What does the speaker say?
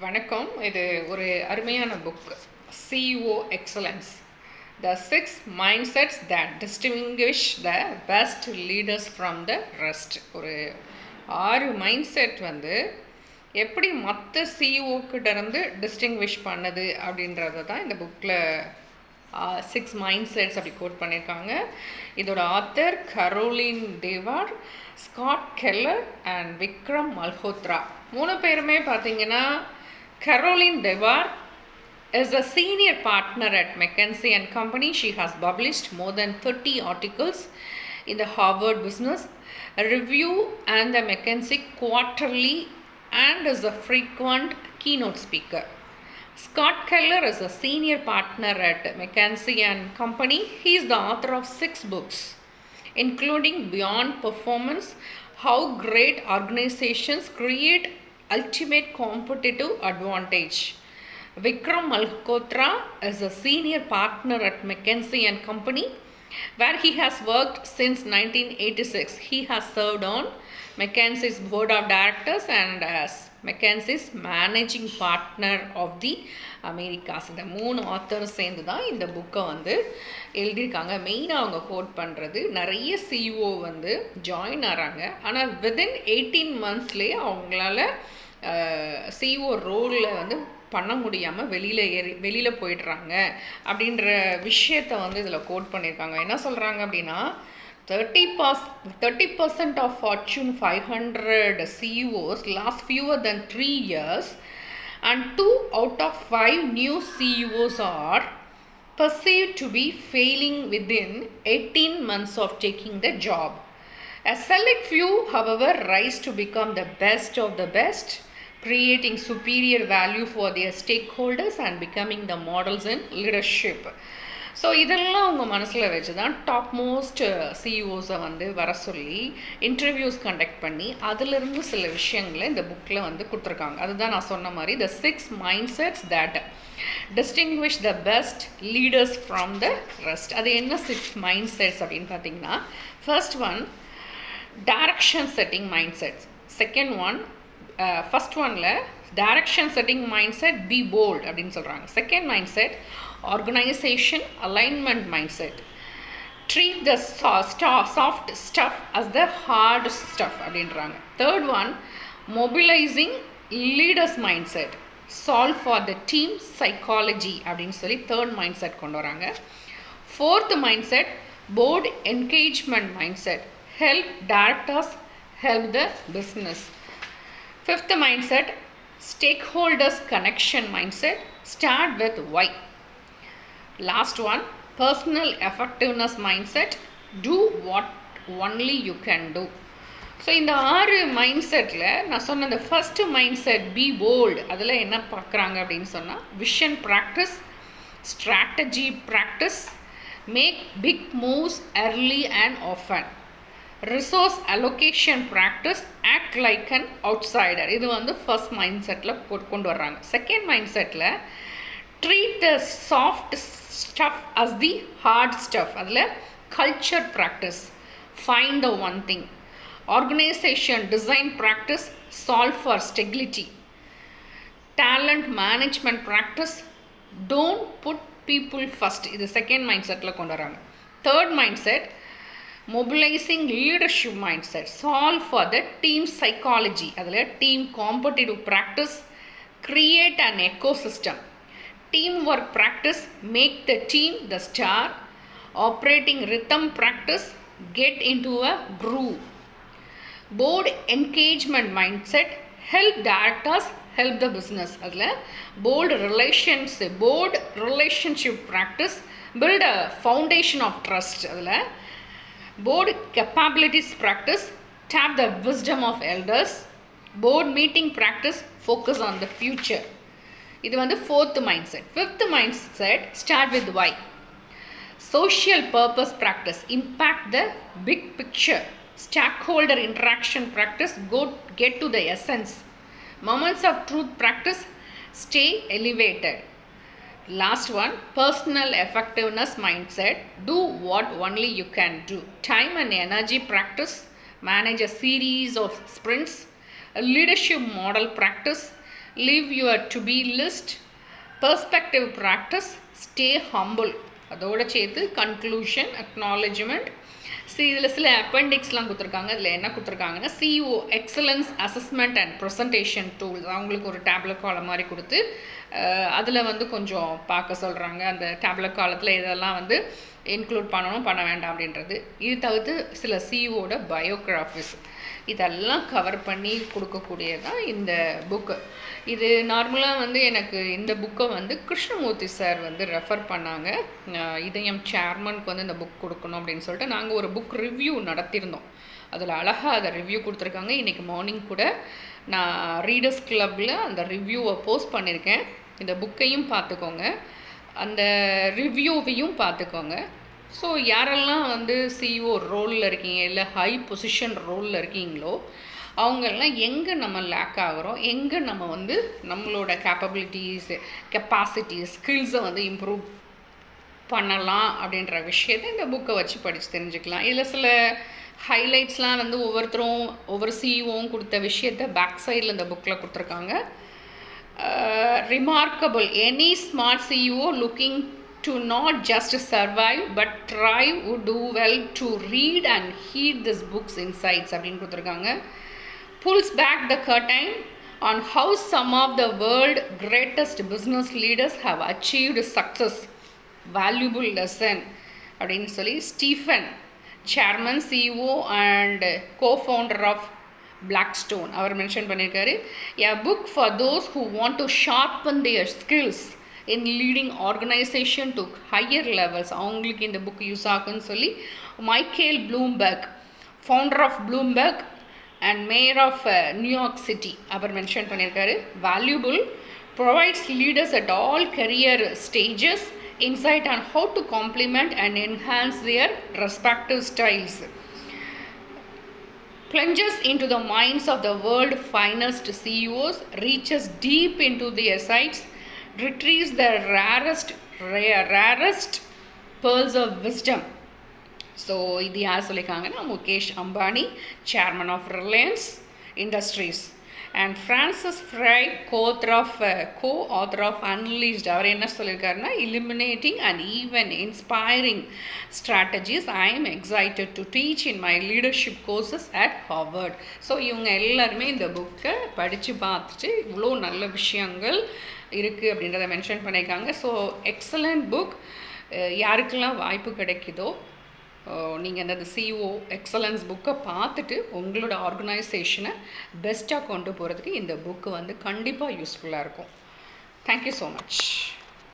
வணக்கம். இது ஒரு அருமையான book. CEO excellence, the 6 mindsets that distinguish the best leaders from the rest. ஒரு 6 மைண்ட் செட் எப்படி மற்ற சிஇஓக்கிட்ட இருந்து டிஸ்டிங்விஷ் பண்ணுது அப்படின்றத தான் இந்த புக்கில் 6 மைண்ட் செட்ஸ் அப்படி கோட் பண்ணியிருக்காங்க. இதோட author Caroline Dewar, Scott Keller and Vikram Malhotra. 3 பேருமே பார்த்தீங்கன்னா, Caroline Dewar is a senior partner at McKinsey & Company. She has published more than 30 articles in the Harvard Business Review and the McKinsey Quarterly and is a frequent keynote speaker. Scott Keller is a senior partner at McKinsey & Company. He is the author of 6 books, including Beyond Performance, How Great Organizations Create Ultimate Competitive Advantage. Vikram Malhotra is a senior partner at McKinsey & Company, where he has worked since 1986. He has served on McKinsey's board of directors and as McKinsey's managing partner of the Americas. இந்த 3 authors சேர்ந்து தான் இந்த புக்கை எழுதியிருக்காங்க. மெயினாக அவங்க code பண்ணுறது, நிறைய சிஇஓ ஜாயின் ஆகிறாங்க, ஆனால் வித்தின் 18 monthsலேயே அவங்களால சிஇஓ ரோலில் பண்ண முடியாமல் வெளியில் போயிடுறாங்க அப்படின்ற விஷயத்தை இதில் கோட் பண்ணியிருக்காங்க. என்ன சொல்கிறாங்க அப்படின்னா, 30% of Fortune 500 CEOs last fewer than 3 years and 2 out of 5 new CEOs are perceived to be failing within 18 months of taking the job. A select few, however, rise to become the best of the best, creating superior value for their stakeholders and becoming the models in leadership. So இதெல்லாம் அவங்க மனசில் வச்சு தான் top most சிஇஓஸை வர சொல்லி interviews conduct பண்ணி அதிலிருந்து சில விஷயங்களை இந்த புக்கில் கொடுத்துருக்காங்க. அதுதான் நான் சொன்ன மாதிரி the 6 mindsets that distinguish the best leaders from the rest. அது என்ன 6 மைண்ட் செட்ஸ் அப்படின்னு பார்த்தீங்கன்னா, first one direction setting mindsets. Second one, first ஒனில் direction setting mindset, be bold அப்படின்னு சொல்கிறாங்க. Second mindset organization alignment mindset, treat the soft stuff as the hard stuff அப்படின்றாங்க. Third one, mobilizing leaders mindset, solve for the team psychology அப்படின்னு சொல்லி third mind set கொண்டு வராங்க. Fourth mind set, board engagement mindset, help directors help the business. Fifth mindset, stakeholders connection mindset, start with why. Last one, personal effectiveness mindset, do what only you can do. So இந்த 6 மைண்ட் செட்டில் நான் சொன்ன இந்த first mindset be bold, அதில் என்ன பார்க்குறாங்க அப்படின்னு சொன்னால், vision practice, strategy practice, make big moves early and often, resource allocation practice, act like an outsider. இது ஃபர்ஸ்ட் மைண்ட் செட்டில் கொண்டு வர்றாங்க. செகண்ட் மைண்ட் செட்டில் treat the soft stuff as the hard stuff, அதில் culture practice, find the one thing, organisation design practice, solve for stability, talent management practice, don't put people first. இது second mind செட்டில் கொண்டு வராங்க. Third mind set, mobilizing leadership mindset, solve for the team psychology, அதில் team competitive practice, create an ecosystem, teamwork practice, make the team the star, operating rhythm practice, get into a groove, board engagement mindset, help directors help the business, அதில் board relationship practice, build a foundation of trust, அதில் board capabilities practice, tap the wisdom of elders, board meeting practice, focus on the future. இது fourth mindset. Fifth mindset, start with why. Social purpose practice, impact the big picture. Stakeholder interaction practice, get to the essence. Moments of truth practice, stay elevated. Last one, personal effectiveness mindset, do what only you can do. Time and energy practice, manage a series of sprints. A leadership model practice, live your to be list, perspective practice, stay humble. அதோட சேர்த்து conclusion, acknowledgement. இதில் சில அப்பெண்டிக்ஸ்லாம் கொடுத்துருக்காங்க. இதில் என்ன கொடுத்துருக்காங்கன்னா CEO excellence assessment and presentation tools, அவங்களுக்கு ஒரு டேப்லெட் காலம் மாதிரி கொடுத்து அதில் வந்து கொஞ்சம் பார்க்க சொல்கிறாங்க. அந்த டேப்லெட் காலத்தில் இதெல்லாம் வந்து இன்க்ளூட் பண்ணணும் பண்ண வேண்டாம் அப்படின்றது. இது தவிர்த்து சில சிஇஓட பயோகிராஃபிஸ் இதெல்லாம் கவர் பண்ணி கொடுக்கக்கூடியதான் இந்த புக்கு. இது நார்மலாக வந்து எனக்கு இந்த புக்கை வந்து கிருஷ்ணமூர்த்தி சார் வந்து ரெஃபர் பண்ணாங்க. இதயம் சேர்மனுக்கு வந்து இந்த புக் கொடுக்கணும் அப்படின்னு சொல்லிட்டு நாங்கள் ஒரு புக் ரிவ்யூ நடத்தியிருந்தோம். அதில் அழகாக அதை ரிவ்யூ கொடுத்துருக்காங்க. இன்றைக்கி மார்னிங் கூட நான் ரீடர்ஸ் கிளப்பில் அந்த ரிவ்யூவை போஸ்ட் பண்ணியிருக்கேன். இந்த புக்கையும் பார்த்துக்கோங்க, அந்த ரிவ்யூவையும் பார்த்துக்கோங்க. ஸோ யாரெல்லாம் வந்து சிஇஓ ரோலில் இருக்கீங்க, இல்லை ஹை பொசிஷன் ரோலில் இருக்கீங்களோ அவங்கெல்லாம் எங்கே நம்ம லேக் ஆகிறோம், எங்கே நம்ம வந்து நம்மளோட கேப்பபிலிட்டிஸ், கெப்பாசிட்டிஸ், ஸ்கில்ஸை வந்து இம்ப்ரூவ் பண்ணலாம் அப்படின்ற விஷயத்தை இந்த புக்கை வச்சு படித்து தெரிஞ்சுக்கலாம். இதில் சில ஹைலைட்ஸ்லாம் வந்து ஒவ்வொருத்தரும் ஒவ்வொரு சிஇஓவும் கொடுத்த விஷயத்தை பேக் சைடில் இந்த புக்கில் கொடுத்துருக்காங்க. Remarkable. Any smart CEO looking to not just survive but thrive would do well to read and heed this book's insights அப்படின்னு கொடுத்துருக்காங்க. Pulls back the curtain on how some of the world's greatest business leaders have achieved success. Valuable lesson அப்படின்னு சொல்லி Stephen, chairman, CEO and co-founder of Blackstone, அவர் mention பண்ணியிருக்காரு. A book for those who want to sharpen their skills in leading organization to higher levels. அவங்களுக்கு இந்த book use ஆகுன்னு சொல்லி Michael Bloomberg, founder of Bloomberg and mayor of New York city, அவர் mention பண்ணியிருக்காரு. Valuable, provides leaders at all career stages insight on how to complement and enhance their respective styles. Plunges into the minds of the world's finest CEOs, reaches deep into their sights, retrieves the rarest pearls of wisdom. So இது யார் சொல்லியிருக்காங்கன்னா Mukesh Ambani, chairman of Reliance industries, and Frances Frei, co-author of Unleashed. அவர் என்ன சொல்லியிருக்காருன்னா, eliminating and even inspiring strategies I am excited to teach in my leadership courses at Harvard. So இவங்க எல்லாருமே இந்த புக்கை படித்து பார்த்துட்டு இவ்வளோ நல்ல விஷயங்கள் இருக்குது அப்படின்றத மென்ஷன் பண்ணியிருக்காங்க. So excellent book. யாருக்கெல்லாம் வாய்ப்பு கிடைக்குதோ நீங்கள் அந்த சிஇஓ எக்ஸலன்ஸ் புக்கை பார்த்துட்டு உங்களோட ஆர்கனைசேஷனை பெஸ்ட்டாக கொண்டு போகிறதுக்கு இந்த புக்கு வந்து கண்டிப்பாக யூஸ்ஃபுல்லாக இருக்கும். Thank you so much.